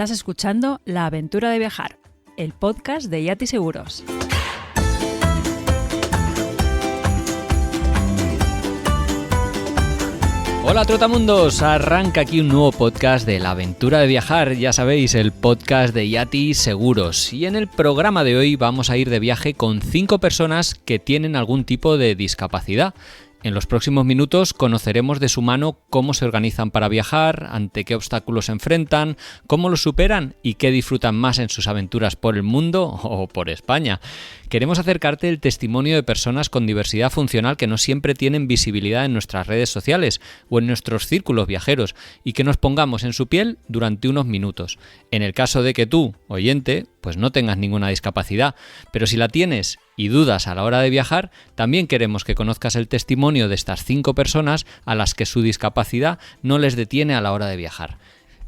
Estás escuchando La Aventura de Viajar, el podcast de Yati Seguros. Hola Trotamundos, arranca aquí un nuevo podcast de La Aventura de Viajar, ya sabéis, el podcast de Yati Seguros. Y en el programa de hoy vamos a ir de viaje con 5 personas que tienen algún tipo de discapacidad. En los próximos minutos conoceremos de su mano cómo se organizan para viajar, ante qué obstáculos se enfrentan, cómo los superan y qué disfrutan más en sus aventuras por el mundo o por España. Queremos acercarte el testimonio de personas con diversidad funcional que no siempre tienen visibilidad en nuestras redes sociales o en nuestros círculos viajeros y que nos pongamos en su piel durante unos minutos. En el caso de que tú, oyente, pues no tengas ninguna discapacidad, pero si la tienes y dudas a la hora de viajar, también queremos que conozcas el testimonio de estas 5 personas a las que su discapacidad no les detiene a la hora de viajar.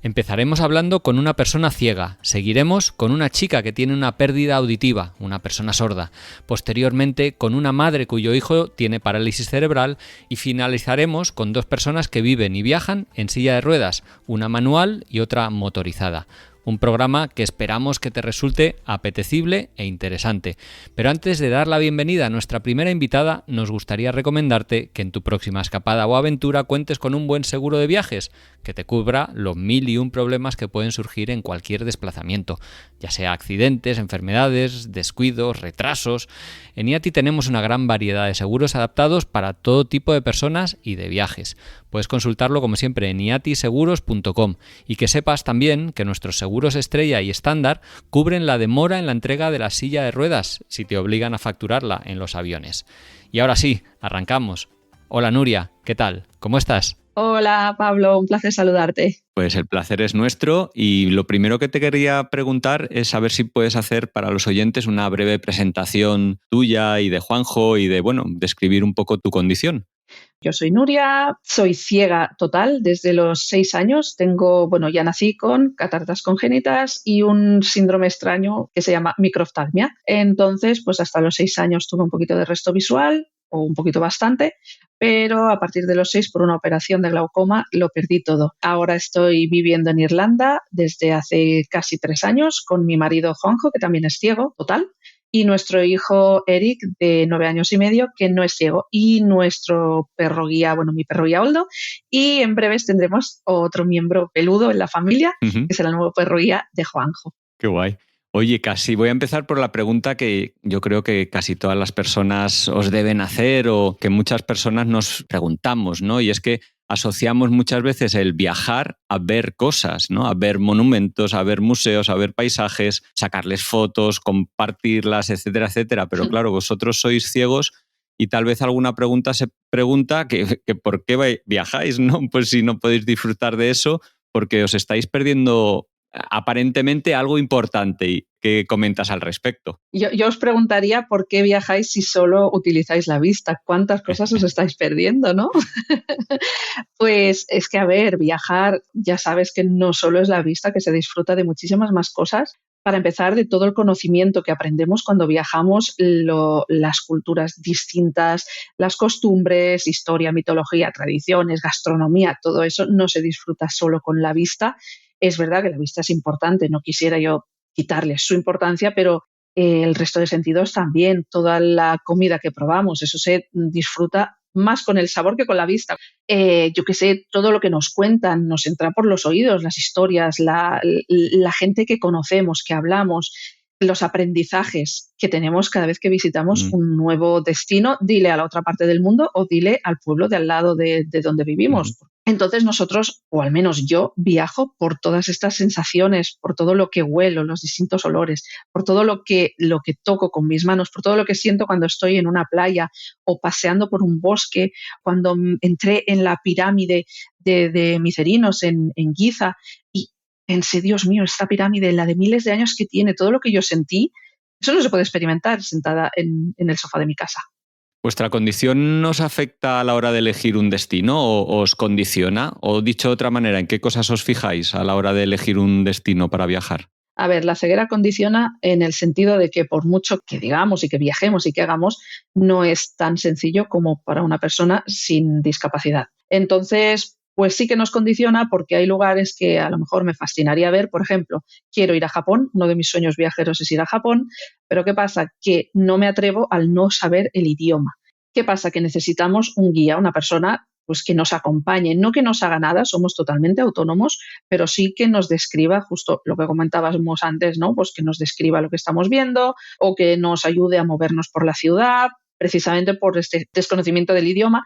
Empezaremos hablando con una persona ciega, seguiremos con una chica que tiene una pérdida auditiva, una persona sorda, posteriormente con una madre cuyo hijo tiene parálisis cerebral y finalizaremos con 2 personas que viven y viajan en silla de ruedas, una manual y otra motorizada. Un programa que esperamos que te resulte apetecible e interesante. Pero antes de dar la bienvenida a nuestra primera invitada, nos gustaría recomendarte que en tu próxima escapada o aventura cuentes con un buen seguro de viajes, que te cubra los 1001 problemas que pueden surgir en cualquier desplazamiento, ya sea accidentes, enfermedades, descuidos, retrasos. En Yati tenemos una gran variedad de seguros adaptados para todo tipo de personas y de viajes. Puedes consultarlo como siempre en yatiseguros.com y que sepas también que nuestros seguros estrella y estándar cubren la demora en la entrega de la silla de ruedas si te obligan a facturarla en los aviones. Y ahora sí, arrancamos. Hola Nuria, ¿qué tal? ¿Cómo estás? Hola Pablo, un placer saludarte. Pues el placer es nuestro y lo primero que te quería preguntar es saber si puedes hacer para los oyentes una breve presentación tuya y de Juanjo y de, describir un poco tu condición. Yo soy Nuria, soy ciega total desde los 6 años. Ya nací con cataratas congénitas y un síndrome extraño que se llama microftalmia. Entonces, pues hasta los 6 años tuve un poquito de resto visual, o un poquito bastante, pero a partir de los 6, por una operación de glaucoma, lo perdí todo. Ahora estoy viviendo en Irlanda desde hace casi 3 años con mi marido Juanjo, que también es ciego total, y nuestro hijo Eric, de 9 años y medio, que no es ciego, y nuestro perro guía, mi perro guía Oldo, y en breves tendremos otro miembro peludo en la familia, que será el nuevo perro guía de Juanjo. Qué guay. Oye, voy a empezar por la pregunta que yo creo que casi todas las personas os deben hacer o que muchas personas nos preguntamos, ¿no? Y es que asociamos muchas veces el viajar a ver cosas, ¿no? A ver monumentos, a ver museos, a ver paisajes, sacarles fotos, compartirlas, etcétera, etcétera. Pero claro, vosotros sois ciegos y tal vez alguna pregunta se pregunta que ¿por qué viajáis, no? Pues si no podéis disfrutar de eso, porque os estáis perdiendo aparentemente algo importante. ¿Qué comentas al respecto? Yo os preguntaría por qué viajáis si solo utilizáis la vista. ¿Cuántas cosas os estáis perdiendo, no? Pues es que, viajar, ya sabes que no solo es la vista, que se disfruta de muchísimas más cosas. Para empezar, de todo el conocimiento que aprendemos cuando viajamos, las culturas distintas, las costumbres, historia, mitología, tradiciones, gastronomía, todo eso no se disfruta solo con la vista. Es verdad que la vista es importante, no quisiera yo quitarle su importancia, pero el resto de sentidos también, toda la comida que probamos, eso se disfruta más con el sabor que con la vista. Todo lo que nos cuentan nos entra por los oídos, las historias, la gente que conocemos, que hablamos, los aprendizajes que tenemos cada vez que visitamos un nuevo destino, dile a la otra parte del mundo o dile al pueblo de al lado de donde vivimos. Entonces nosotros, o al menos yo, viajo por todas estas sensaciones, por todo lo que huelo, los distintos olores, por todo lo que toco con mis manos, por todo lo que siento cuando estoy en una playa o paseando por un bosque, cuando entré en la pirámide de Micerinos en Giza y pensé, Dios mío, esta pirámide, la de miles de años que tiene, todo lo que yo sentí, eso no se puede experimentar sentada en el sofá de mi casa. ¿Vuestra condición nos afecta a la hora de elegir un destino o os condiciona? O dicho de otra manera, ¿en qué cosas os fijáis a la hora de elegir un destino para viajar? La ceguera condiciona en el sentido de que por mucho que digamos y que viajemos y que hagamos, no es tan sencillo como para una persona sin discapacidad. Entonces, pues sí que nos condiciona porque hay lugares que a lo mejor me fascinaría ver. Por ejemplo, quiero ir a Japón, uno de mis sueños viajeros es ir a Japón, pero ¿qué pasa? Que no me atrevo al no saber el idioma. ¿Qué pasa? Que necesitamos un guía, una persona pues que nos acompañe, no que nos haga nada, somos totalmente autónomos, pero sí que nos describa justo lo que comentábamos antes, ¿no? Pues que nos describa lo que estamos viendo o que nos ayude a movernos por la ciudad, precisamente por este desconocimiento del idioma.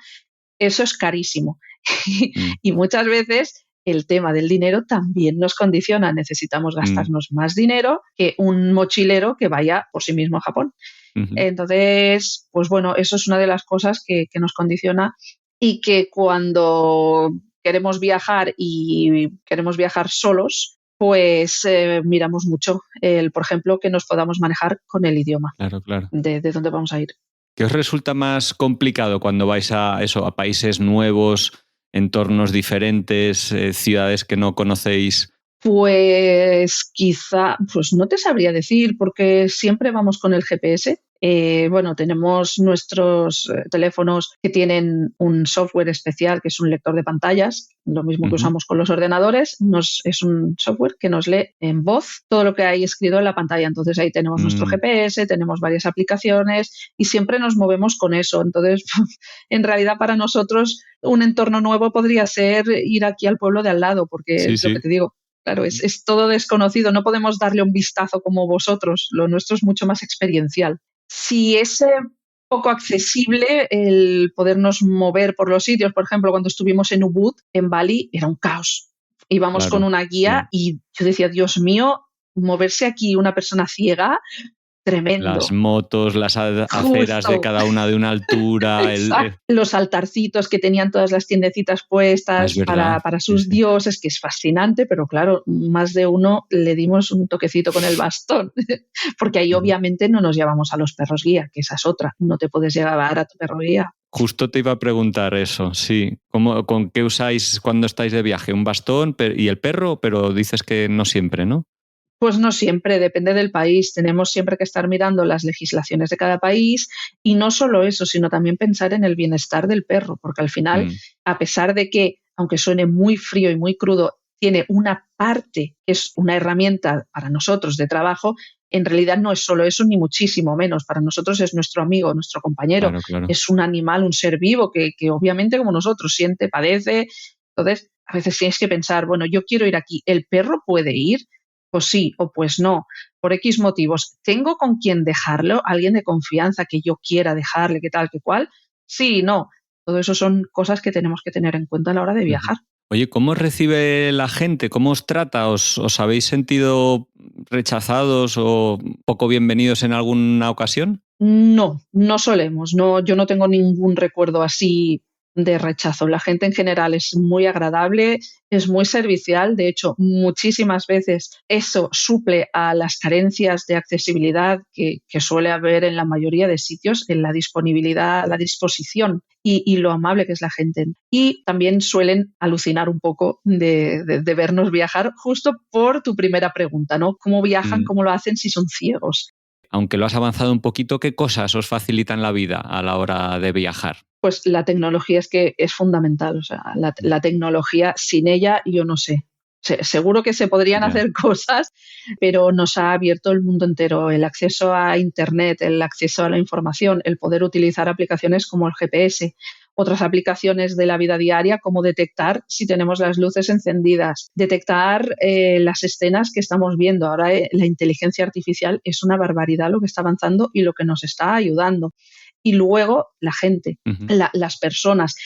Eso es carísimo. Y muchas veces el tema del dinero también nos condiciona. Necesitamos gastarnos más dinero que un mochilero que vaya por sí mismo a Japón. Entonces, pues bueno, eso es una de las cosas que nos condiciona y que cuando queremos viajar y queremos viajar solos, pues miramos mucho, por ejemplo, que nos podamos manejar con el idioma Claro, claro. de dónde vamos a ir. ¿Qué os resulta más complicado cuando vais a países nuevos, entornos diferentes, ciudades que no conocéis? Pues quizá, pues no te sabría decir, porque siempre vamos con el GPS. Bueno, tenemos nuestros teléfonos que tienen un software especial que es un lector de pantallas, lo mismo que usamos con los ordenadores. Es un software que nos lee en voz todo lo que hay escrito en la pantalla. Entonces ahí tenemos nuestro GPS, tenemos varias aplicaciones y siempre nos movemos con eso. Entonces, en realidad para nosotros un entorno nuevo podría ser ir aquí al pueblo de al lado, porque es lo que te digo. Claro, es todo desconocido, no podemos darle un vistazo como vosotros, lo nuestro es mucho más experiencial. Si es poco accesible el podernos mover por los sitios, por ejemplo, cuando estuvimos en Ubud, en Bali, era un caos. Íbamos con una guía y yo decía, Dios mío, moverse aquí una persona ciega, tremendo. Las motos, las aceras de cada una de una altura. Los altarcitos que tenían todas las tiendecitas puestas para sus dioses, que es fascinante, pero claro, más de uno le dimos un toquecito con el bastón, porque ahí obviamente no nos llevamos a los perros guía, que esa es otra, no te puedes llevar a tu perro guía. Justo te iba a preguntar eso, sí. ¿Con qué usáis cuando estáis de viaje? ¿Un bastón y el perro? Pero dices que no siempre, ¿no? Pues no siempre, depende del país. Tenemos siempre que estar mirando las legislaciones de cada país y no solo eso, sino también pensar en el bienestar del perro, porque al final, a pesar de que, aunque suene muy frío y muy crudo, tiene una parte que es una herramienta para nosotros de trabajo, en realidad no es solo eso ni muchísimo menos. Para nosotros es nuestro amigo, nuestro compañero. Claro. Es un animal, un ser vivo que obviamente como nosotros siente, padece. Entonces, a veces tienes que pensar, bueno, yo quiero ir aquí, ¿el perro puede ir? Pues sí o pues no, por X motivos. ¿Tengo con quién dejarlo? ¿Alguien de confianza que yo quiera dejarle, qué tal, qué cual? Sí y no. Todo eso son cosas que tenemos que tener en cuenta a la hora de viajar. Oye, ¿cómo os recibe la gente? ¿Cómo os trata? ¿Os habéis sentido rechazados o poco bienvenidos en alguna ocasión? No, no solemos. No, yo no tengo ningún recuerdo así de rechazo. La gente en general es muy agradable, es muy servicial. De hecho, muchísimas veces eso suple a las carencias de accesibilidad que suele haber en la mayoría de sitios, en la disponibilidad, la disposición y lo amable que es la gente. Y también suelen alucinar un poco de vernos viajar, justo por tu primera pregunta, ¿no? ¿Cómo viajan? ¿Cómo lo hacen si son ciegos? Aunque lo has avanzado un poquito, ¿qué cosas os facilitan la vida a la hora de viajar? Pues la tecnología es que es fundamental. O sea, la tecnología, sin ella, yo no sé. Seguro que se podrían hacer cosas, pero nos ha abierto el mundo entero. El acceso a Internet, el acceso a la información, el poder utilizar aplicaciones como el GPS, otras aplicaciones de la vida diaria, como detectar si tenemos las luces encendidas, detectar las escenas que estamos viendo. Ahora la inteligencia artificial es una barbaridad lo que está avanzando y lo que nos está ayudando. Y luego la gente, las personas.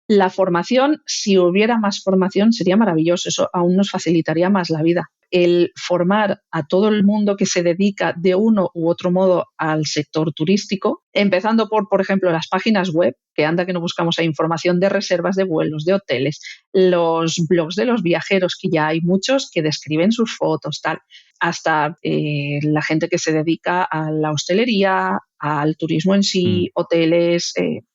La formación, si hubiera más formación, sería maravilloso. Eso aún nos facilitaría más la vida. El formar a todo el mundo que se dedica de uno u otro modo al sector turístico, empezando por ejemplo, las páginas web, que anda que no buscamos ahí información de reservas de vuelos, de hoteles, los blogs de los viajeros, que ya hay muchos que describen sus fotos, tal, hasta la gente que se dedica a la hostelería, al turismo en sí, hoteles,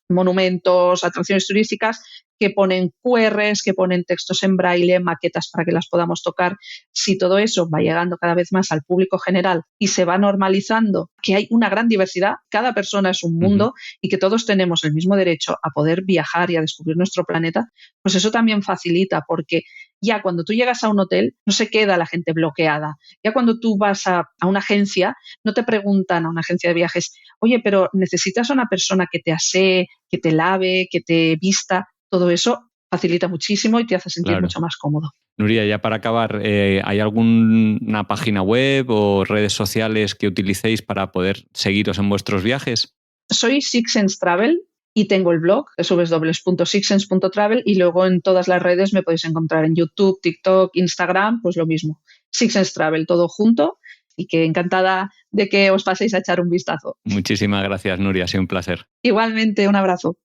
monumentos, atracciones turísticas, que ponen QRs, que ponen textos en braille, maquetas para que las podamos tocar. Si todo eso va llegando cada vez más al público general y se va normalizando que hay una gran diversidad, cada persona es un mundo y que todos tenemos el mismo derecho a poder viajar y a descubrir nuestro planeta, pues eso también facilita, porque ya cuando tú llegas a un hotel no se queda la gente bloqueada. Ya cuando tú vas a una agencia, no te preguntan a una agencia de viajes, oye, pero necesitas una persona que te asee, que te lave, que te vista. Todo eso facilita muchísimo y te hace sentir mucho más cómodo. Nuria, ya para acabar, ¿hay alguna página web o redes sociales que utilicéis para poder seguiros en vuestros viajes? Soy Six Sense Travel y tengo el blog www.sixsense.travel y luego en todas las redes me podéis encontrar en YouTube, TikTok, Instagram, pues lo mismo. Six Sense Travel, todo junto, y que encantada de que os paséis a echar un vistazo. Muchísimas gracias, Nuria, ha sido un placer. Igualmente, un abrazo.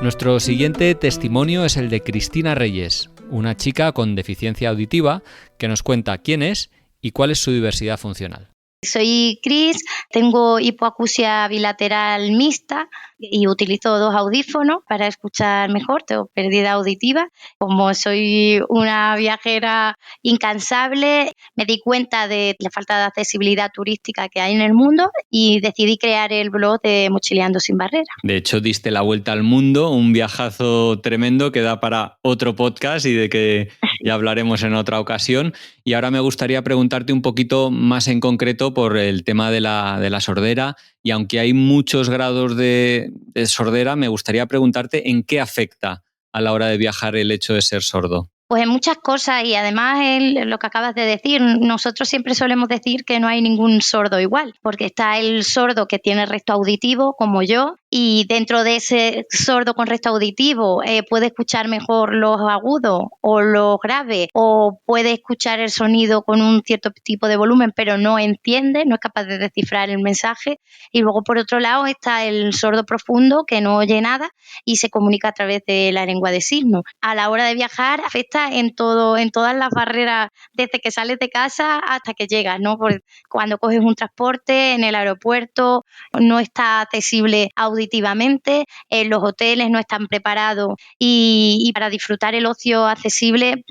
Nuestro siguiente testimonio es el de Cristina Reyes, una chica con deficiencia auditiva que nos cuenta quién es y cuál es su diversidad funcional. Soy Cris, tengo hipoacusia bilateral mixta y utilizo 2 audífonos para escuchar mejor, tengo pérdida auditiva. Como soy una viajera incansable, me di cuenta de la falta de accesibilidad turística que hay en el mundo y decidí crear el blog de Mochileando sin Barreras. De hecho, diste la vuelta al mundo, un viajazo tremendo que da para otro podcast y de que ya hablaremos en otra ocasión. Y ahora me gustaría preguntarte un poquito más en concreto por el tema de la sordera. Y aunque hay muchos grados de sordera, me gustaría preguntarte en qué afecta a la hora de viajar el hecho de ser sordo. Pues en muchas cosas, y además lo que acabas de decir, nosotros siempre solemos decir que no hay ningún sordo igual, porque está el sordo que tiene resto auditivo, como yo, y dentro de ese sordo con resto auditivo puede escuchar mejor los agudos o los graves, o puede escuchar el sonido con un cierto tipo de volumen, pero no entiende, no es capaz de descifrar el mensaje. Y luego, por otro lado, está el sordo profundo, que no oye nada y se comunica a través de la lengua de signos. A la hora de viajar afecta en todas las barreras, desde que sales de casa hasta que llegas, ¿no? Porque cuando coges un transporte en el aeropuerto no está accesible auditivamente, los hoteles no están preparados y para disfrutar el ocio accesible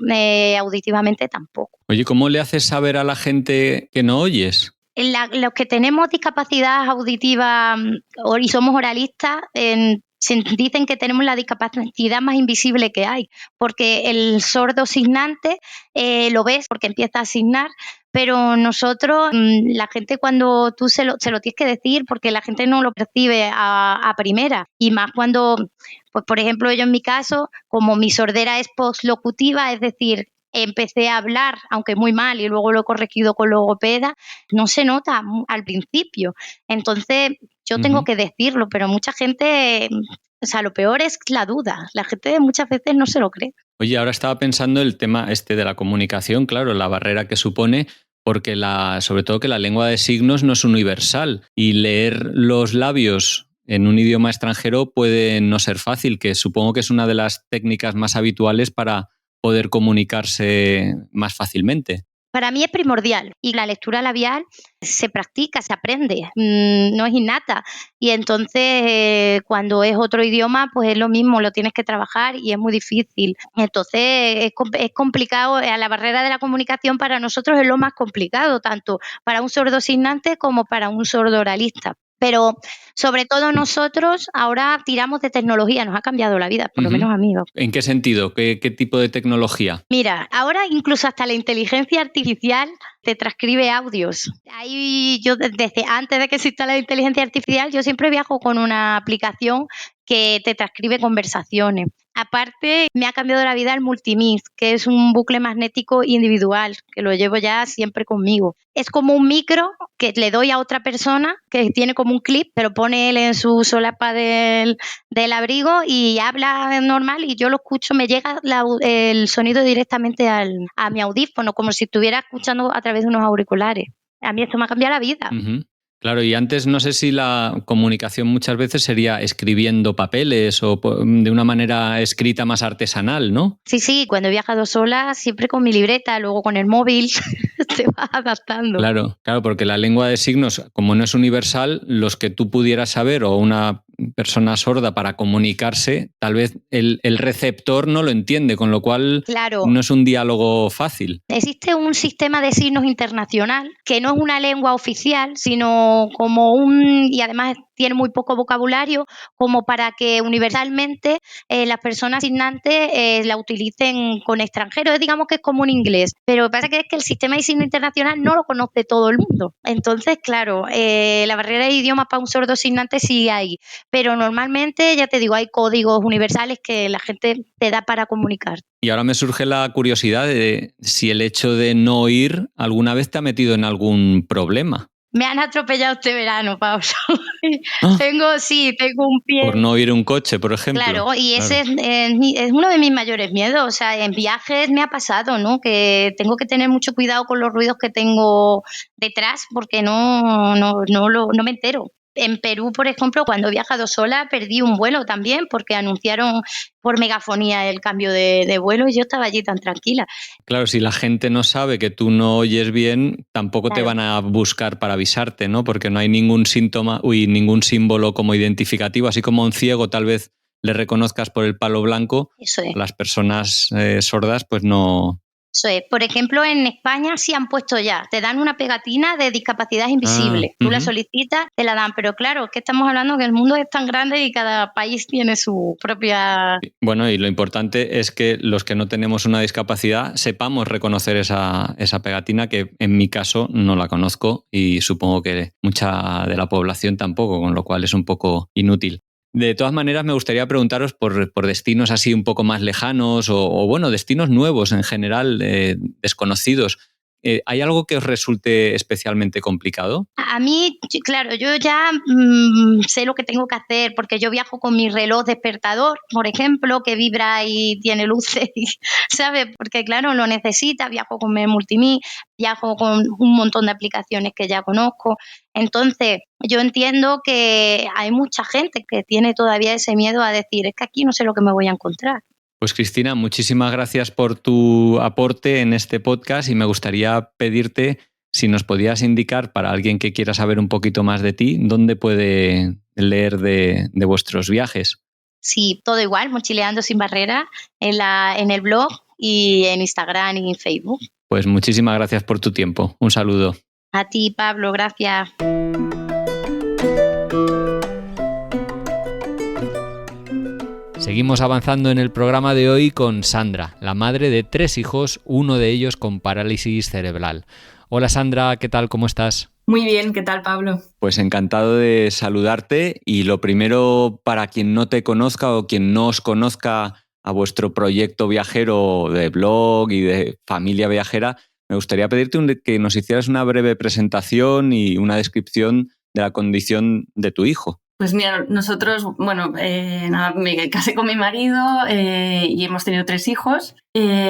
auditivamente tampoco. Oye, ¿cómo le haces saber a la gente que no oyes? Los que tenemos discapacidad auditiva y somos oralistas, dicen que tenemos la discapacidad más invisible que hay, porque el sordo signante lo ves porque empieza a signar, pero nosotros, la gente cuando tú se lo tienes que decir, porque la gente no lo percibe a primera, y más cuando, pues por ejemplo, yo en mi caso, como mi sordera es postlocutiva, es decir, empecé a hablar, aunque muy mal, y luego lo he corregido con logopeda, no se nota al principio. Entonces, yo tengo que decirlo, pero mucha gente, o sea, lo peor es la duda. La gente muchas veces no se lo cree. Oye, ahora estaba pensando el tema de la comunicación, claro, la barrera que supone, porque sobre todo que la lengua de signos no es universal y leer los labios en un idioma extranjero puede no ser fácil, que supongo que es una de las técnicas más habituales para poder comunicarse más fácilmente. Para mí es primordial y la lectura labial se practica, se aprende, no es innata. Y entonces cuando es otro idioma, pues es lo mismo, lo tienes que trabajar y es muy difícil. Entonces es complicado, a la barrera de la comunicación para nosotros es lo más complicado, tanto para un sordo signante como para un sordo oralista. Pero sobre todo nosotros ahora tiramos de tecnología, nos ha cambiado la vida, por lo menos a mí. ¿En qué sentido? ¿Qué tipo de tecnología? Mira, ahora incluso hasta la inteligencia artificial te transcribe audios. Ahí yo desde antes de que exista la inteligencia artificial, yo siempre viajo con una aplicación que te transcribe conversaciones. Aparte, me ha cambiado la vida el Multimix, que es un bucle magnético individual, que lo llevo ya siempre conmigo. Es como un micro que le doy a otra persona, que tiene como un clip, pero pone él en su solapa del abrigo y habla normal y yo lo escucho, me llega el sonido directamente a mi audífono, como si estuviera escuchando a través de unos auriculares. A mí esto me ha cambiado la vida. Claro, y antes no sé si la comunicación muchas veces sería escribiendo papeles o de una manera escrita más artesanal, ¿no? Sí, cuando he viajado sola, siempre con mi libreta, luego con el móvil, te vas adaptando. Claro, porque la lengua de signos, como no es universal, los que tú pudieras saber o una persona sorda para comunicarse, tal vez el receptor no lo entiende, con lo cual Claro. No es un diálogo fácil. Existe un sistema de signos internacional que no es una lengua oficial, sino y además tiene muy poco vocabulario, como para que universalmente las personas signantes la utilicen con extranjeros. Digamos que es como un inglés, pero lo que pasa es que el sistema de signos internacional no lo conoce todo el mundo. Entonces, claro, la barrera de idiomas para un sordo signante sí hay, pero normalmente, ya te digo, hay códigos universales que la gente te da para comunicar. Y ahora me surge la curiosidad de si el hecho de no oír alguna vez te ha metido en algún problema. Me han atropellado este verano, Pablo. Tengo un pie. Por no oír un coche, por ejemplo. Claro, y ese es uno de mis mayores miedos. O sea, en viajes me ha pasado, ¿no? Que tengo que tener mucho cuidado con los ruidos que tengo detrás porque no me entero. En Perú, por ejemplo, cuando he viajado sola, perdí un vuelo también porque anunciaron por megafonía el cambio de vuelo y yo estaba allí tan tranquila. Claro, si la gente no sabe que tú no oyes bien, tampoco te van a buscar para avisarte, ¿no? Porque no hay ningún ningún símbolo como identificativo, así como a un ciego tal vez le reconozcas por el palo blanco. Eso es. Las personas sordas pues no... Eso es. Por ejemplo, en España sí han puesto ya, te dan una pegatina de discapacidad invisible. Tú la solicitas, te la dan, pero claro, que estamos hablando que el mundo es tan grande y cada país tiene su propia... Bueno, y lo importante es que los que no tenemos una discapacidad sepamos reconocer esa pegatina, que en mi caso no la conozco y supongo que mucha de la población tampoco, con lo cual es un poco inútil. De todas maneras, me gustaría preguntaros por destinos así un poco más lejanos o bueno, destinos nuevos en general, desconocidos. ¿Hay algo que os resulte especialmente complicado? A mí, claro, yo ya sé lo que tengo que hacer porque yo viajo con mi reloj despertador, por ejemplo, que vibra y tiene luces, ¿sabes? Porque claro, lo necesita, viajo con mi multimí, viajo con un montón de aplicaciones que ya conozco. Entonces, yo entiendo que hay mucha gente que tiene todavía ese miedo a decir, es que aquí no sé lo que me voy a encontrar. Pues Cristina, muchísimas gracias por tu aporte en este podcast y me gustaría pedirte si nos podías indicar para alguien que quiera saber un poquito más de ti, ¿dónde puede leer de vuestros viajes? Sí, todo igual, Mochileando sin barrera, en el blog y en Instagram y en Facebook. Pues muchísimas gracias por tu tiempo. Un saludo. A ti, Pablo, gracias. Seguimos avanzando en el programa de hoy con Sandra, la madre de 3 hijos, uno de ellos con parálisis cerebral. Hola Sandra, ¿qué tal? ¿Cómo estás? Muy bien, ¿qué tal, Pablo? Pues encantado de saludarte y lo primero, para quien no te conozca o quien no os conozca a vuestro proyecto viajero de blog y de familia viajera, me gustaría pedirte que nos hicieras una breve presentación y una descripción de la condición de tu hijo. Pues mira, nosotros, me casé con mi marido y hemos tenido 3 hijos.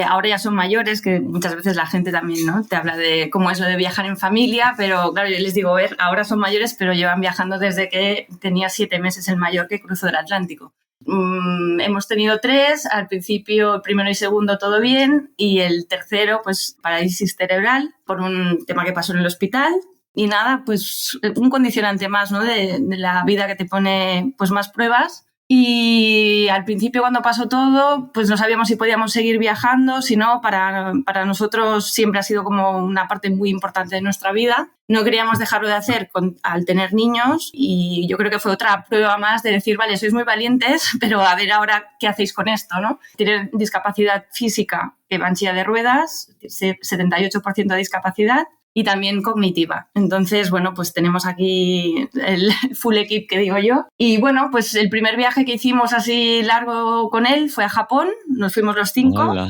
Ahora ya son mayores, que muchas veces la gente también, ¿no?, te habla de cómo es lo de viajar en familia, pero claro, yo les digo, ahora son mayores, pero llevan viajando desde que tenía 7 meses el mayor que cruzó el Atlántico. Hemos tenido 3, al principio el primero y segundo todo bien y el tercero pues parálisis cerebral por un tema que pasó en el hospital. Y nada, pues un condicionante más, ¿no?, de la vida que te pone pues más pruebas. Y al principio cuando pasó todo, pues no sabíamos si podíamos seguir viajando, si no, para nosotros siempre ha sido como una parte muy importante de nuestra vida. No queríamos dejarlo de hacer al tener niños y yo creo que fue otra prueba más de decir, vale, sois muy valientes, pero a ver ahora qué hacéis con esto, ¿no? Tienen discapacidad física, que va en silla de ruedas, 78% de discapacidad, y también cognitiva. Entonces, bueno, pues tenemos aquí el full equip que digo yo. Y bueno, pues el primer viaje que hicimos así largo con él fue a Japón, nos fuimos los 5. Hola.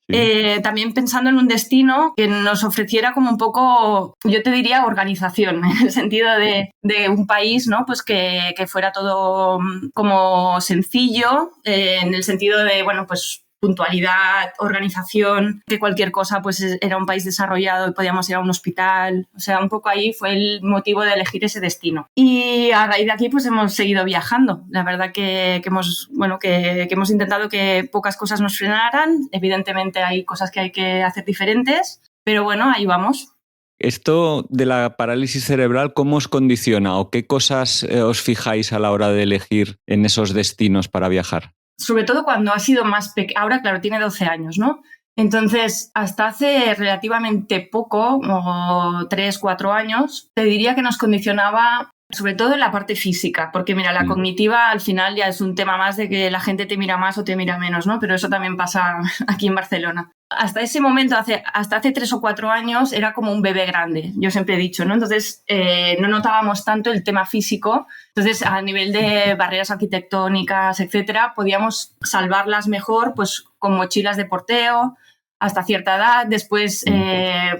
Sí. También pensando en un destino que nos ofreciera como un poco, yo te diría, organización, en el sentido de un país, ¿no?, pues que fuera todo como sencillo, en el sentido de, bueno, pues puntualidad, organización, que cualquier cosa pues era un país desarrollado y podíamos ir a un hospital. O sea, un poco ahí fue el motivo de elegir ese destino. Y a raíz de aquí pues hemos seguido viajando. La verdad que hemos intentado que pocas cosas nos frenaran. Evidentemente hay cosas que hay que hacer diferentes, pero bueno, ahí vamos. Esto de la parálisis cerebral, ¿cómo os condiciona o qué cosas os fijáis a la hora de elegir en esos destinos para viajar? Sobre todo cuando ha sido más pequeño. Ahora, claro, tiene 12 años, ¿no? Entonces, hasta hace relativamente poco, como 3, 4 años, te diría que nos condicionaba sobre todo en la parte física, porque mira, la cognitiva al final ya es un tema más de que la gente te mira más o te mira menos, ¿no? Pero eso también pasa aquí en Barcelona. Hasta ese momento, hasta hace 3 o 4 años, era como un bebé grande, yo siempre he dicho, ¿no? Entonces, no notábamos tanto el tema físico. Entonces, a nivel de barreras arquitectónicas, etcétera, podíamos salvarlas mejor pues con mochilas de porteo hasta cierta edad, después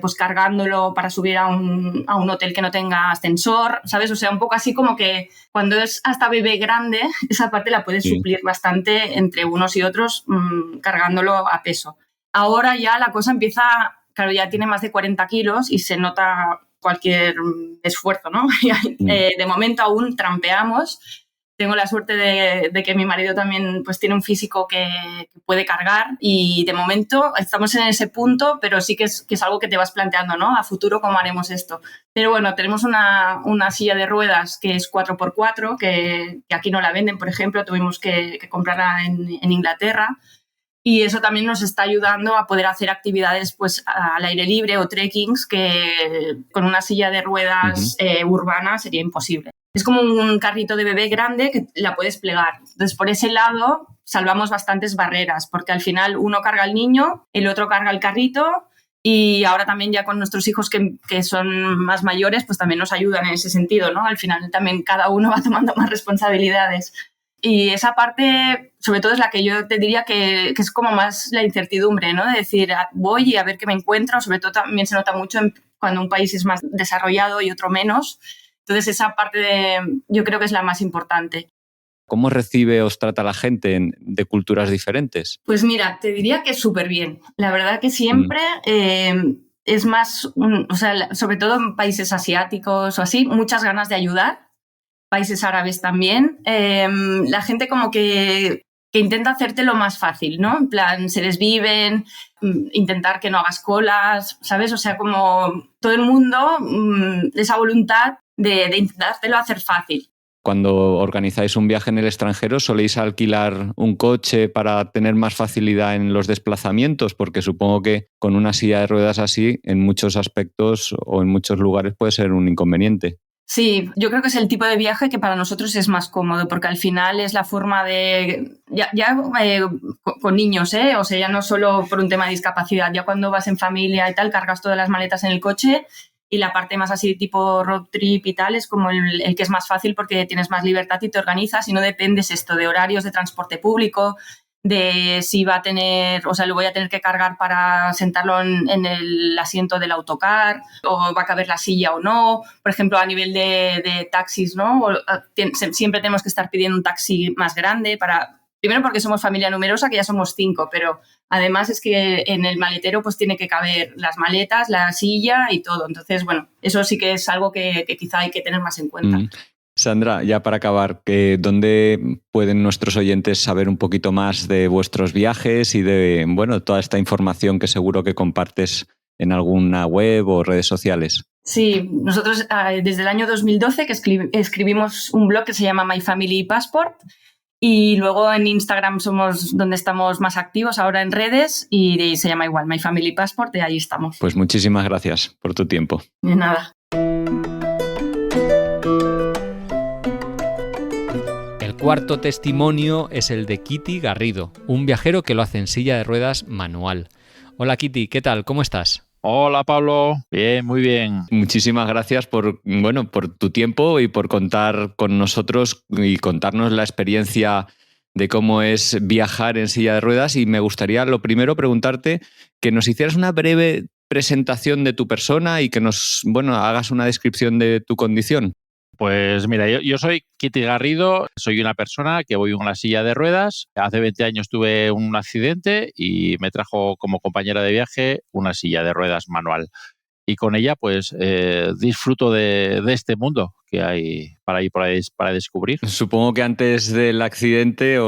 pues cargándolo para subir a un hotel que no tenga ascensor, ¿sabes? O sea, un poco así como que cuando es hasta bebé grande, esa parte la puedes suplir bastante entre unos y otros cargándolo a peso. Ahora ya la cosa empieza, claro, ya tiene más de 40 kilos y se nota cualquier esfuerzo, ¿no? De momento aún trampeamos. Tengo la suerte de que mi marido también pues, tiene un físico que puede cargar y de momento estamos en ese punto, pero sí que es algo que te vas planteando, ¿no? A futuro, ¿cómo haremos esto? Pero bueno, tenemos una silla de ruedas que es 4x4, que aquí no la venden, por ejemplo, tuvimos que comprarla en Inglaterra. Y eso también nos está ayudando a poder hacer actividades pues, al aire libre o trekkings que con una silla de ruedas urbana sería imposible. Es como un carrito de bebé grande que la puedes plegar. Entonces, por ese lado, salvamos bastantes barreras, porque al final uno carga al niño, el otro carga el carrito y ahora también ya con nuestros hijos que son más mayores, pues también nos ayudan en ese sentido, ¿no? Al final también cada uno va tomando más responsabilidades. Y esa parte, sobre todo, es la que yo te diría que es como más la incertidumbre, ¿no? De decir, voy y a ver qué me encuentro. Sobre todo también se nota mucho cuando un país es más desarrollado y otro menos. Entonces, esa parte yo creo que es la más importante. ¿Cómo recibe o os trata la gente de culturas diferentes? Pues mira, te diría que súper bien. La verdad que siempre es más, o sea, sobre todo en países asiáticos o así, muchas ganas de ayudar. Países árabes también, la gente como que intenta hacerte lo más fácil, ¿no? En plan, se desviven, intentar que no hagas colas, ¿sabes? O sea, como todo el mundo, esa voluntad de intentártelo hacer fácil. Cuando organizáis un viaje en el extranjero, ¿soléis alquilar un coche para tener más facilidad en los desplazamientos? Porque supongo que con una silla de ruedas así, en muchos aspectos o en muchos lugares puede ser un inconveniente. Sí, yo creo que es el tipo de viaje que para nosotros es más cómodo, porque al final es la forma de... con niños, ¿eh? O sea, ya no solo por un tema de discapacidad, ya cuando vas en familia y tal, cargas todas las maletas en el coche y la parte más así tipo road trip y tal es como el que es más fácil porque tienes más libertad y te organizas y no dependes esto de horarios de transporte público, de si va a tener, o sea, lo voy a tener que cargar para sentarlo en el asiento del autocar o va a caber la silla o no. Por ejemplo, a nivel de taxis, ¿no? Siempre tenemos que estar pidiendo un taxi más grande primero porque somos familia numerosa, que ya somos 5, pero además es que en el maletero pues tiene que caber las maletas, la silla y todo. Entonces, bueno, eso sí que es algo que quizá hay que tener más en cuenta. Sandra, ya para acabar, ¿dónde pueden nuestros oyentes saber un poquito más de vuestros viajes y de toda esta información que seguro que compartes en alguna web o redes sociales? Sí, nosotros desde el año 2012 que escribimos un blog que se llama My Family Passport y luego en Instagram somos donde estamos más activos ahora en redes y se llama igual My Family Passport y ahí estamos. Pues muchísimas gracias por tu tiempo. De nada. El cuarto testimonio es el de Kitty Garrido, un viajero que lo hace en silla de ruedas manual. Hola Kitty, ¿qué tal? ¿Cómo estás? Hola Pablo, bien, muy bien. Muchísimas gracias por tu tiempo y por contar con nosotros y contarnos la experiencia de cómo es viajar en silla de ruedas. Y me gustaría lo primero preguntarte que nos hicieras una breve presentación de tu persona y que nos hagas una descripción de tu condición. Pues mira, yo soy Kiti Garrido, soy una persona que voy en una silla de ruedas. Hace 20 años tuve un accidente y me trajo como compañera de viaje una silla de ruedas manual. Y con ella pues disfruto de este mundo que hay para ir por ahí para descubrir. Supongo que antes del accidente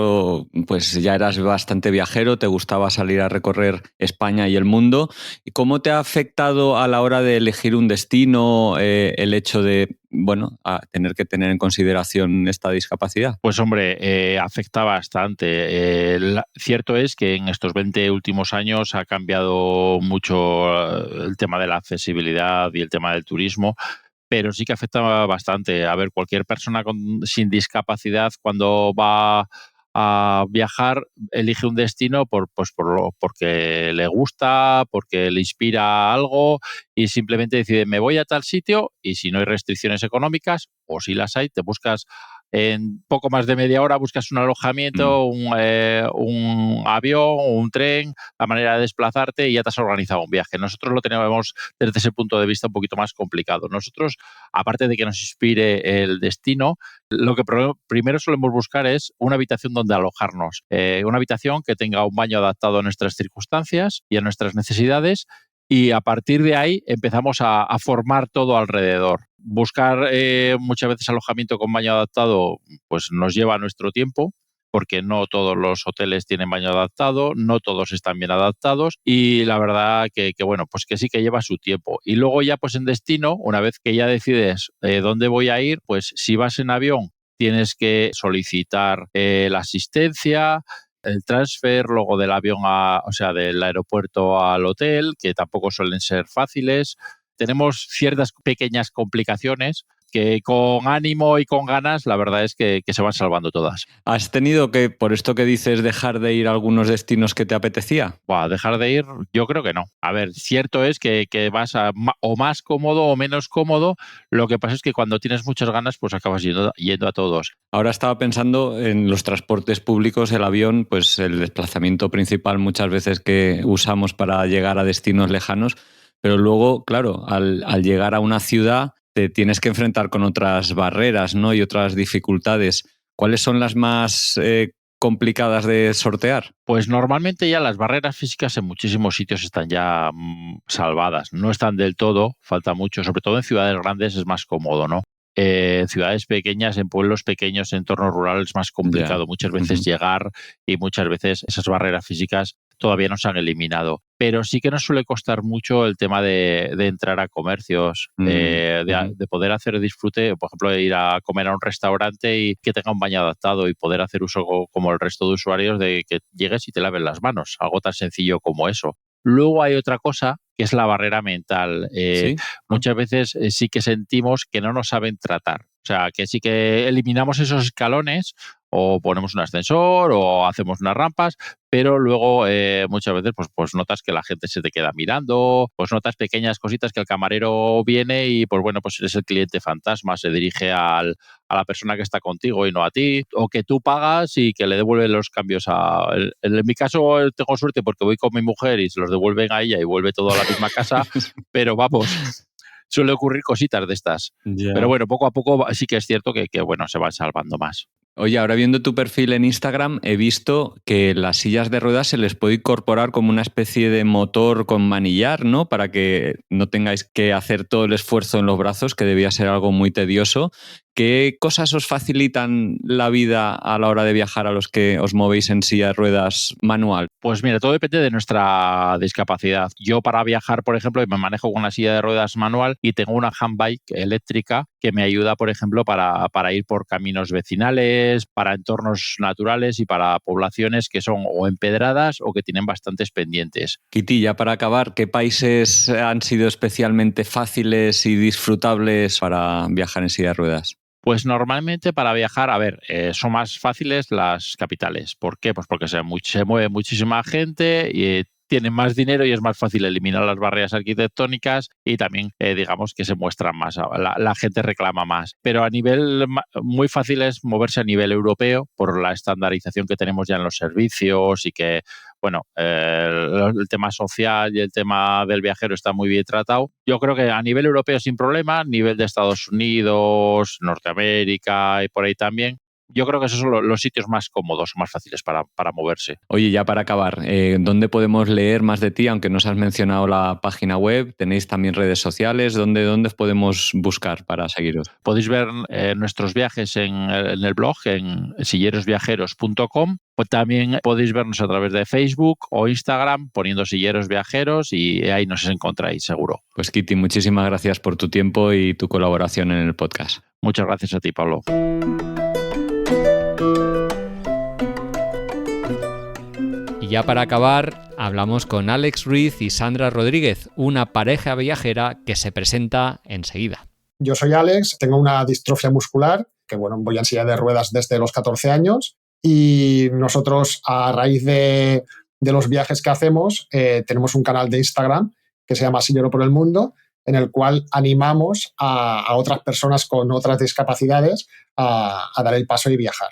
pues ya eras bastante viajero, te gustaba salir a recorrer España y el mundo. ¿Y cómo te ha afectado a la hora de elegir un destino el hecho de, a tener que tener en consideración esta discapacidad? Pues hombre, afecta bastante. Cierto es que en estos 20 últimos años ha cambiado mucho el tema de la accesibilidad y el tema del turismo, pero sí que afecta bastante. A ver, cualquier persona sin discapacidad cuando va a viajar elige un destino porque le gusta, porque le inspira algo y simplemente decide me voy a tal sitio y si no hay restricciones económicas o si las hay, te buscas en poco más de media hora, buscas un alojamiento, un avión o un tren, la manera de desplazarte y ya te has organizado un viaje. Nosotros lo tenemos desde ese punto de vista un poquito más complicado. Nosotros, aparte de que nos inspire el destino, lo que primero solemos buscar es una habitación donde alojarnos, una habitación que tenga un baño adaptado a nuestras circunstancias y a nuestras necesidades. Y a partir de ahí empezamos a formar todo alrededor. Buscar muchas veces alojamiento con baño adaptado pues nos lleva nuestro tiempo, porque no todos los hoteles tienen baño adaptado, no todos están bien adaptados y la verdad pues que sí que lleva su tiempo. Y luego ya pues en destino, una vez que ya decides dónde voy a ir, pues si vas en avión tienes que solicitar la asistencia, el transfer, luego del avión del aeropuerto al hotel, que tampoco suelen ser fáciles. Tenemos ciertas pequeñas complicaciones que con ánimo y con ganas, la verdad es que se van salvando todas. ¿Has tenido que, por esto que dices, dejar de ir a algunos destinos que te apetecía? Dejar de ir, yo creo que no. A ver, cierto es que vas o más cómodo o menos cómodo. Lo que pasa es que cuando tienes muchas ganas, pues acabas yendo a todos. Ahora estaba pensando en los transportes públicos, el avión, pues el desplazamiento principal muchas veces que usamos para llegar a destinos lejanos, pero luego, claro, al llegar a una ciudad te tienes que enfrentar con otras barreras, ¿no? Y otras dificultades. ¿Cuáles son las más complicadas de sortear? Pues normalmente ya las barreras físicas en muchísimos sitios están ya salvadas. No están del todo, falta mucho. Sobre todo en ciudades grandes es más cómodo, ¿no? En ciudades pequeñas, en pueblos pequeños, en entornos rurales es más complicado muchas veces llegar y muchas veces esas barreras físicas todavía no se han eliminado. Pero sí que nos suele costar mucho el tema de entrar a comercios, de poder hacer disfrute, por ejemplo, de ir a comer a un restaurante y que tenga un baño adaptado y poder hacer uso como el resto de usuarios de que llegues y te laves las manos, algo tan sencillo como eso. Luego hay otra cosa que es la barrera mental. ¿Sí? Muchas veces sí que sentimos que no nos saben tratar. O sea, que sí que eliminamos esos escalones o ponemos un ascensor o hacemos unas rampas, pero luego muchas veces pues notas que la gente se te queda mirando, pues notas pequeñas cositas que el camarero viene y pues eres el cliente fantasma, se dirige a la persona que está contigo y no a ti, o que tú pagas y que le devuelven los cambios en mi caso tengo suerte porque voy con mi mujer y se los devuelven a ella y vuelve todo a la misma casa, pero suele ocurrir cositas de estas. Yeah. Pero poco a poco sí que es cierto que se van salvando más. Oye, ahora viendo tu perfil en Instagram he visto que las sillas de ruedas se les puede incorporar como una especie de motor con manillar, ¿no? Para que no tengáis que hacer todo el esfuerzo en los brazos, que debía ser algo muy tedioso. ¿Qué cosas os facilitan la vida a la hora de viajar a los que os movéis en silla de ruedas manual? Pues mira, todo depende de nuestra discapacidad. Yo para viajar, por ejemplo, me manejo con una silla de ruedas manual y tengo una handbike eléctrica que me ayuda, por ejemplo, para ir por caminos vecinales, para entornos naturales y para poblaciones que son o empedradas o que tienen bastantes pendientes. Kiti, ya para acabar, ¿qué países han sido especialmente fáciles y disfrutables para viajar en silla de ruedas? Pues normalmente para viajar, son más fáciles las capitales. ¿Por qué? Pues porque se mueve muchísima gente y tienen más dinero y es más fácil eliminar las barreras arquitectónicas y también, digamos, que se muestran más. La gente reclama más. Pero a nivel muy fácil es moverse a nivel europeo por la estandarización que tenemos ya en los servicios y que, bueno, el tema social y el tema del viajero está muy bien tratado. Yo creo que a nivel europeo sin problema, a nivel de Estados Unidos, Norteamérica y por ahí también. Yo creo que esos son los sitios más cómodos, más fáciles para moverse. Oye, ya para acabar, ¿dónde podemos leer más de ti? Aunque nos has mencionado la página web, ¿tenéis también redes sociales? ¿Dónde podemos buscar para seguiros? Podéis ver nuestros viajes en el blog, en sillerosviajeros.com. Pues también podéis vernos a través de Facebook o Instagram poniendo Silleros Viajeros y ahí nos encontráis seguro. Pues Kiti, muchísimas gracias por tu tiempo y tu colaboración en el podcast. Muchas gracias a ti, Pablo. Y ya para acabar, hablamos con Alex Ruiz y Sandra Rodríguez, una pareja viajera que se presenta enseguida. Yo soy Alex, tengo una distrofia muscular, que voy en silla de ruedas desde los 14 años y nosotros a raíz de los viajes que hacemos tenemos un canal de Instagram que se llama Sillero por el Mundo, en el cual animamos a otras personas con otras discapacidades a dar el paso y viajar.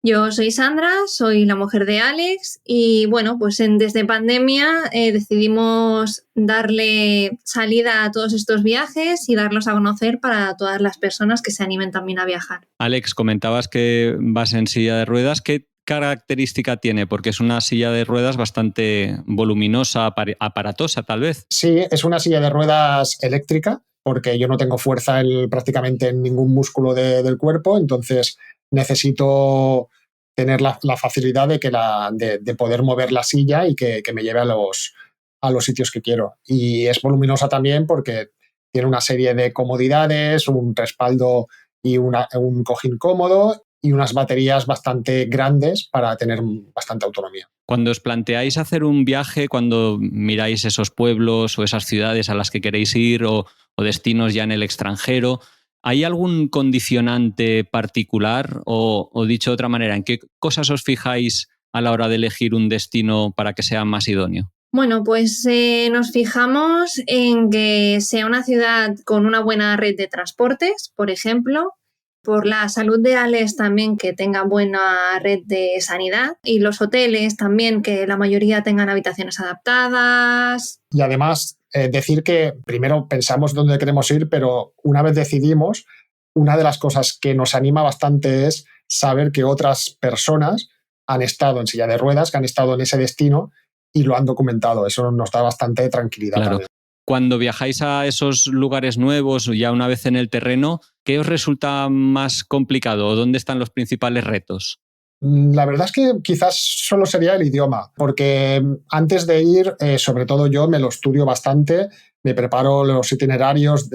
Yo soy Sandra, soy la mujer de Alex y bueno, pues desde pandemia decidimos darle salida a todos estos viajes y darlos a conocer para todas las personas que se animen también a viajar. Alex, comentabas que vas en silla de ruedas. ¿Qué característica tiene? Porque es una silla de ruedas bastante voluminosa, aparatosa tal vez. Sí, es una silla de ruedas eléctrica porque yo no tengo fuerza prácticamente en ningún músculo del cuerpo, entonces necesito tener la facilidad de poder mover la silla y que me lleve a los sitios que quiero. Y es voluminosa también porque tiene una serie de comodidades, un respaldo y un cojín cómodo y unas baterías bastante grandes para tener bastante autonomía. Cuando os planteáis hacer un viaje, cuando miráis esos pueblos o esas ciudades a las que queréis ir o destinos ya en el extranjero, ¿hay algún condicionante particular o dicho de otra manera, en qué cosas os fijáis a la hora de elegir un destino para que sea más idóneo? Bueno, pues nos fijamos en que sea una ciudad con una buena red de transportes, por ejemplo, por la salud de Alex también que tenga buena red de sanidad y los hoteles también que la mayoría tengan habitaciones adaptadas. Y además decir que primero pensamos dónde queremos ir, pero una vez decidimos, una de las cosas que nos anima bastante es saber que otras personas han estado en silla de ruedas, que han estado en ese destino y lo han documentado. Eso nos da bastante tranquilidad. Claro. También. Cuando viajáis a esos lugares nuevos, ya una vez en el terreno, ¿qué os resulta más complicado o dónde están los principales retos? La verdad es que quizás solo sería el idioma, porque antes de ir, sobre todo yo me lo estudio bastante, me preparo los itinerarios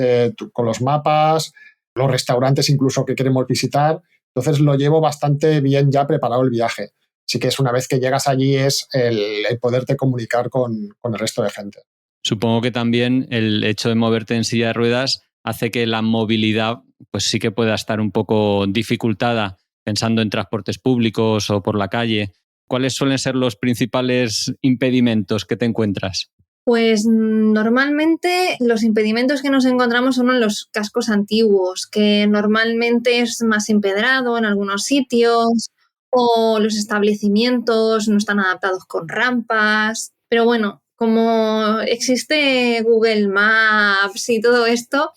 con los mapas, los restaurantes incluso que queremos visitar, entonces lo llevo bastante bien ya preparado el viaje. Así que es una vez que llegas allí es el poderte comunicar con el resto de gente. Supongo que también el hecho de moverte en silla de ruedas hace que la movilidad pues sí que pueda estar un poco dificultada pensando en transportes públicos o por la calle. ¿Cuáles suelen ser los principales impedimentos que te encuentras? Pues normalmente los impedimentos que nos encontramos son en los cascos antiguos, que normalmente es más empedrado en algunos sitios o los establecimientos no están adaptados con rampas. Pero bueno, como existe Google Maps y todo esto,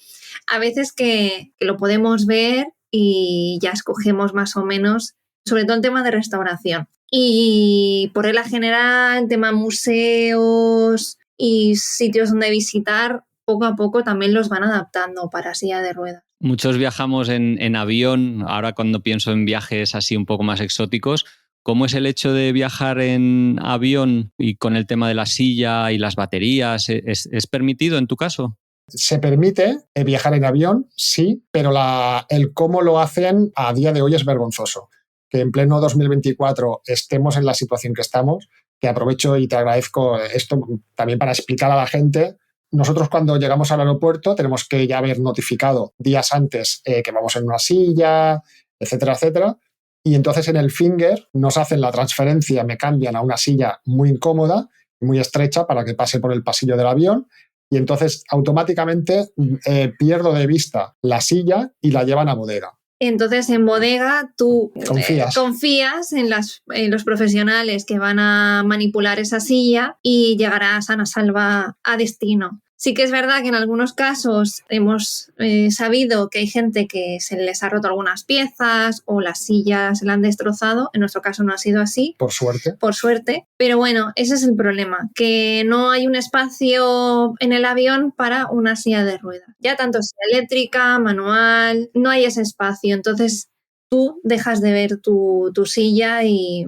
a veces que lo podemos ver y ya escogemos más o menos, sobre todo en tema de restauración. Y por regla general, tema museos y sitios donde visitar, poco a poco también los van adaptando para silla de ruedas. Muchos viajamos en avión, ahora cuando pienso en viajes así un poco más exóticos. ¿Cómo es el hecho de viajar en avión y con el tema de la silla y las baterías? ¿Es permitido en tu caso? Se permite viajar en avión, sí, pero el cómo lo hacen a día de hoy es vergonzoso. Que en pleno 2024 estemos en la situación que estamos, que aprovecho y te agradezco esto también para explicar a la gente. Nosotros cuando llegamos al aeropuerto tenemos que ya haber notificado días antes que vamos en una silla, etcétera, etcétera. Y entonces en el Finger nos hacen la transferencia, me cambian a una silla muy incómoda muy estrecha para que pase por el pasillo del avión y entonces automáticamente pierdo de vista la silla y la llevan a bodega. Entonces, en bodega tú confías en los profesionales que van a manipular esa silla y llegarás sana salva a destino. Sí que es verdad que en algunos casos hemos sabido que hay gente que se les ha roto algunas piezas o las sillas se la han destrozado. En nuestro caso no ha sido así. Por suerte. Por suerte. Pero bueno, ese es el problema, que no hay un espacio en el avión para una silla de ruedas. Ya tanto sea eléctrica, manual, no hay ese espacio. Entonces tú dejas de ver tu silla y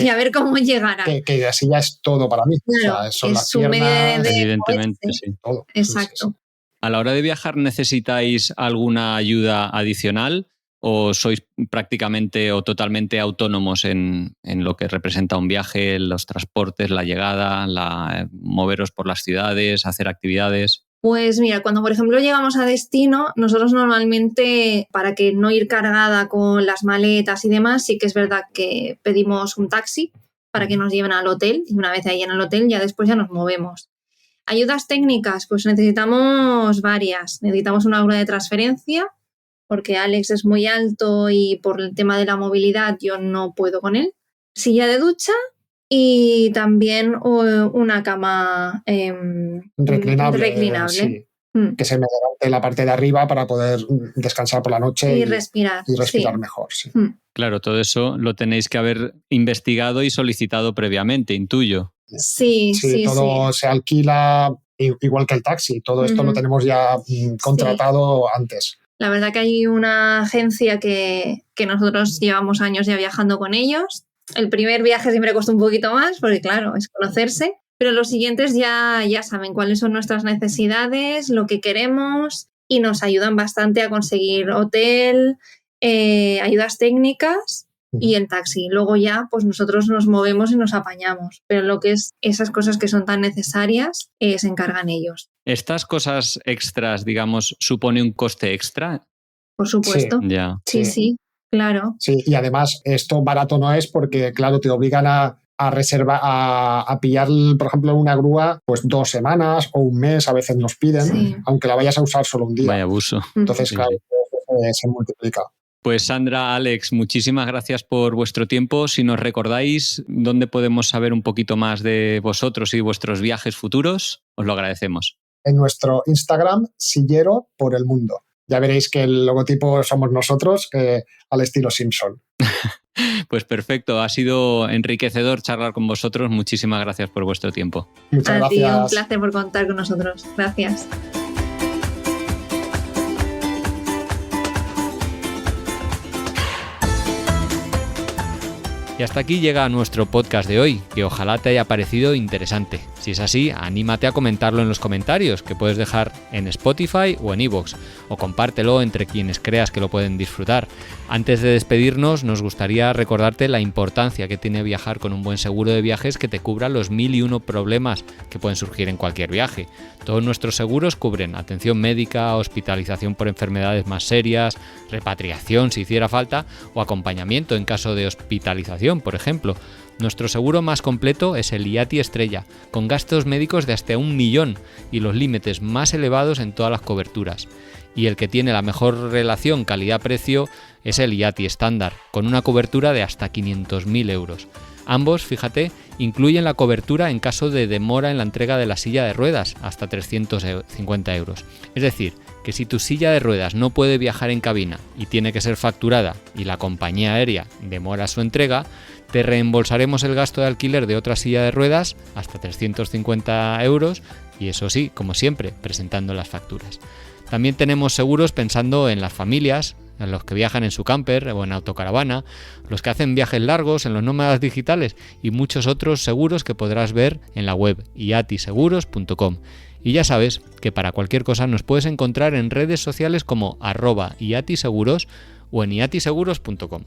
a ver cómo llegará. Que la silla es todo para mí. Claro, o sea, son las su piernas, medio de evidentemente, sí. todo. Exacto. Sí. ¿A la hora de viajar necesitáis alguna ayuda adicional o sois prácticamente o totalmente autónomos en lo que representa un viaje, los transportes, la llegada, moveros por las ciudades, hacer actividades? Pues mira, cuando por ejemplo llegamos a destino, nosotros normalmente, para que no ir cargada con las maletas y demás, sí que es verdad que pedimos un taxi para que nos lleven al hotel y una vez ahí en el hotel ya después ya nos movemos. Ayudas técnicas, pues necesitamos varias. Necesitamos una grúa de transferencia porque Alex es muy alto y por el tema de la movilidad yo no puedo con él. Silla de ducha y también una cama reclinable. Sí. Que se me levante la parte de arriba para poder descansar por la noche y respirar sí. Mejor. Sí. Claro, todo eso lo tenéis que haber investigado y solicitado previamente, intuyo. Sí, todo se alquila igual que el taxi. Todo esto lo tenemos ya contratado antes. La verdad que hay una agencia que nosotros llevamos años ya viajando con ellos. El primer viaje siempre cuesta un poquito más porque, claro, es conocerse. Pero los siguientes ya saben cuáles son nuestras necesidades, lo que queremos y nos ayudan bastante a conseguir hotel, ayudas técnicas y el taxi. Luego ya pues nosotros nos movemos y nos apañamos. Pero lo que es esas cosas que son tan necesarias se encargan ellos. ¿Estas cosas extras, digamos, supone un coste extra? Por supuesto. Sí, ya. Sí, claro. Sí, y además esto barato no es porque, claro, te obligan a reservar, a pillar, por ejemplo, una grúa, pues 2 semanas o un mes, a veces nos piden, aunque la vayas a usar solo un día. Vaya abuso. Entonces, claro, se multiplica. Pues Sandra, Alex, muchísimas gracias por vuestro tiempo. Si nos recordáis dónde podemos saber un poquito más de vosotros y vuestros viajes futuros, os lo agradecemos. En nuestro Instagram, Sillero por el Mundo. Ya veréis que el logotipo somos nosotros, al estilo Simpson. Pues perfecto, ha sido enriquecedor charlar con vosotros. Muchísimas gracias por vuestro tiempo. Muchas gracias. A ti, un placer por contar con nosotros. Gracias. Y hasta aquí llega nuestro podcast de hoy, que ojalá te haya parecido interesante. Si es así, anímate a comentarlo en los comentarios, que puedes dejar en Spotify o en iVoox, o compártelo entre quienes creas que lo pueden disfrutar. Antes de despedirnos, nos gustaría recordarte la importancia que tiene viajar con un buen seguro de viajes que te cubra los 1001 problemas que pueden surgir en cualquier viaje. Todos nuestros seguros cubren atención médica, hospitalización por enfermedades más serias, repatriación si hiciera falta, o acompañamiento en caso de hospitalización, por ejemplo. Nuestro seguro más completo es el IATI Estrella, con gastos médicos de hasta 1 millón y los límites más elevados en todas las coberturas. Y el que tiene la mejor relación calidad-precio es el IATI estándar, con una cobertura de hasta 500.000 euros. Ambos, fíjate, incluyen la cobertura en caso de demora en la entrega de la silla de ruedas, hasta 350 euros. Es decir, que si tu silla de ruedas no puede viajar en cabina y tiene que ser facturada y la compañía aérea demora su entrega, te reembolsaremos el gasto de alquiler de otra silla de ruedas, hasta 350 euros, y eso sí, como siempre, presentando las facturas. También tenemos seguros pensando en las familias, en los que viajan en su camper o en autocaravana, los que hacen viajes largos, en los nómadas digitales y muchos otros seguros que podrás ver en la web iatiseguros.com. Y ya sabes que para cualquier cosa nos puedes encontrar en redes sociales como @iatiseguros o en iatiseguros.com.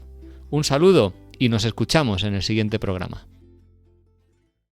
Un saludo y nos escuchamos en el siguiente programa.